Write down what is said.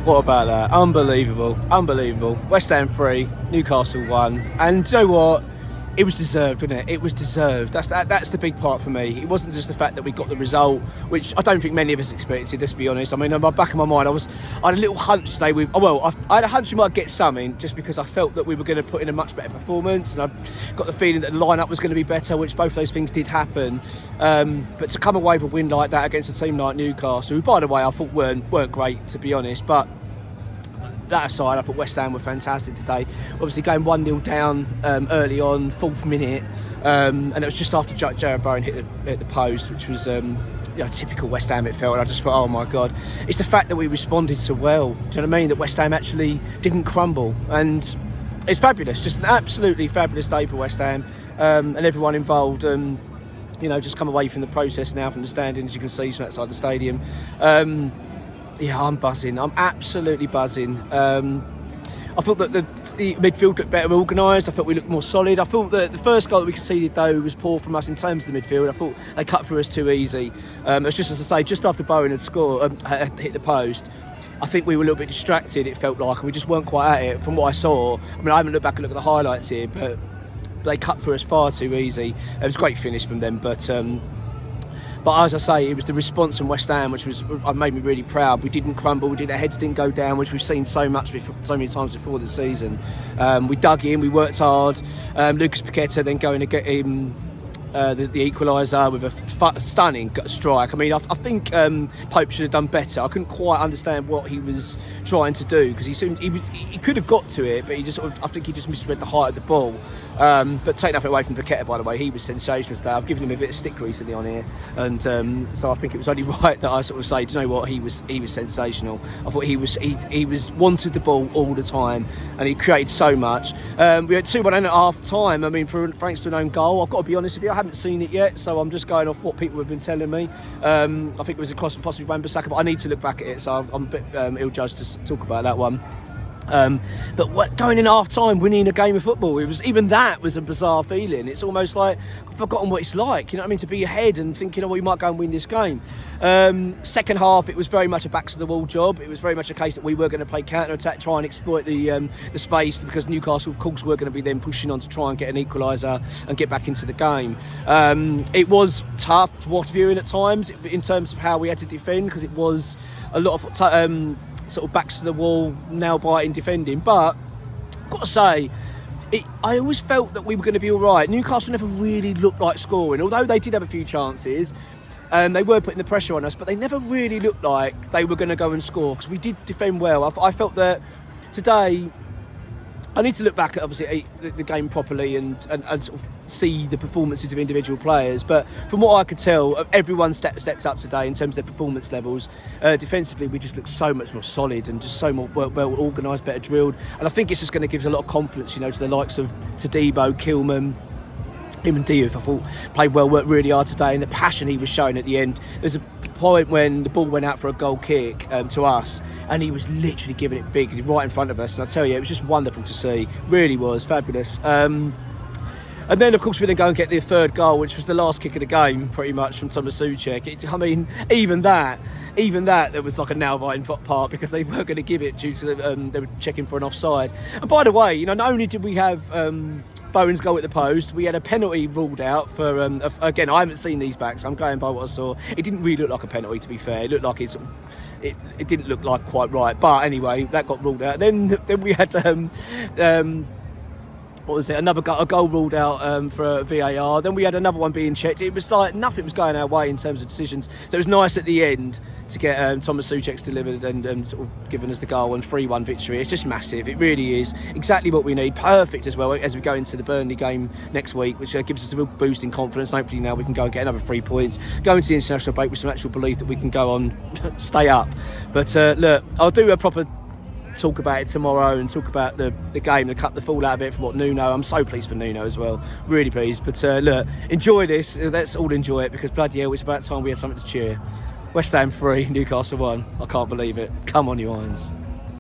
What about that? Unbelievable. Unbelievable. West Ham 3, Newcastle 1. And do you know what? It was deserved, wasn't it? It was deserved. That's the big part for me. It wasn't just the fact that we got the result, which I don't think many of us expected, let's be honest. I mean, in the back of my mind, I had a little hunch today. I had a hunch we might get something just because I felt that we were going to put in a much better performance, and I got the feeling that the lineup was going to be better, which both those things did happen. But to come away with a win like that against a team like Newcastle, who, by the way, I thought weren't great, to be honest, but that aside, I thought West Ham were fantastic today. Obviously going 1-0 down early on, 4th minute, and it was just after Jared Bowen hit the post, which was typical West Ham, it felt. And I just thought, oh my God, it's the fact that we responded so well. Do you know what I mean? That West Ham actually didn't crumble, and it's fabulous. Just an absolutely fabulous day for West Ham and everyone involved. Just come away from the process now from the standings, you can see from outside the stadium. Yeah, I'm buzzing. I'm absolutely buzzing. I thought that the midfield looked better organised. I thought we looked more solid. I thought that the first goal that we conceded, though, was poor from us in terms of the midfield. I thought they cut through us too easy. It was just, as I say, just after Bowen had hit the post, I think we were a little bit distracted, it felt like, and we just weren't quite at it from what I saw. I mean, I haven't looked back and looked at the highlights here, but they cut through us far too easy. It was a great finish from them, but as I say, it was the response from West Ham which made me really proud. We didn't crumble, our heads didn't go down, which we've seen so many times before this season. We dug in, we worked hard. Lucas Paqueta then going to get him the equaliser with a stunning strike. I mean, I think Pope should have done better. I couldn't quite understand what he was trying to do, because he could have got to it, but I think he just misread the height of the ball. But take nothing away from Paqueta, by the way, he was sensational today. I've given him a bit of stick recently on here, and so I think it was only right that I sort of say, do you know what, he was sensational. I thought he wanted the ball all the time, and he created so much. We had 2-1 at half time. I mean, thanks to an own goal. I've got to be honest with you, I haven't seen it yet, so I'm just going off what people have been telling me. I think it was a cross and possibly Wan-Bissaka, but I need to look back at it, so I'm a bit ill-judged to talk about that one. But going in half time, winning a game of football, that was a bizarre feeling. It's almost like I've forgotten what it's like, you know what I mean, to be ahead and thinking, we might go and win this game. Second half, it was very much a backs to the wall job. It was very much a case that we were going to play counter attack, try and exploit the space, because Newcastle, of course, were going to be then pushing on to try and get an equaliser and get back into the game. It was tough to watch viewing at times in terms of how we had to defend, because it was a lot of sort of backs to the wall, nail biting defending. But I've got to say, I always felt that we were going to be all right. Newcastle never really looked like scoring, although they did have a few chances. They were putting the pressure on us, but they never really looked like they were going to go and score, because we did defend well. I felt that today, I need to look back at obviously the game properly and sort of see the performances of individual players. But from what I could tell, everyone stepped up today in terms of their performance levels. Defensively, we just looked so much more solid and just so more well organised, better drilled. And I think it's just going to give us a lot of confidence, to the likes of Todibo, Kilman, him and Diouf, I thought played well, worked really hard today, and the passion he was showing at the end. There's a point when the ball went out for a goal kick to us, and he was literally giving it big right in front of us, and I tell you, it was just wonderful to see. Really was fabulous. And then, of course, we then go and get the third goal, which was the last kick of the game, pretty much, from Thomas Souček. I mean, even that, there was like a nail-biting part, because they weren't going to give it due to they were checking for an offside. And by the way, not only did we have Bowen's goal at the post, we had a penalty ruled out for, again, I haven't seen these back, so I'm going by what I saw. It didn't really look like a penalty, to be fair. It looked like it didn't look like quite right. But anyway, that got ruled out. Then we had what was it? A goal ruled out for VAR. Then we had another one being checked. It was like nothing was going our way in terms of decisions. So it was nice at the end to get Thomas Souček's delivered and sort of given us the goal and 3-1 victory. It's just massive. It really is exactly what we need. Perfect as well as we go into the Burnley game next week, which gives us a real boost in confidence. Hopefully now we can go and get another 3 points, go into the international break with some actual belief that we can go on, stay up. But look, I'll do a proper talk about it tomorrow and talk about the game, cut the fall out of it from what Nuno. I'm so pleased for Nuno as well, really pleased. But look, enjoy this. Let's all enjoy it, because bloody hell, it's about time we had something to cheer. West Ham 3, Newcastle 1. I can't believe it. Come on, you Irons.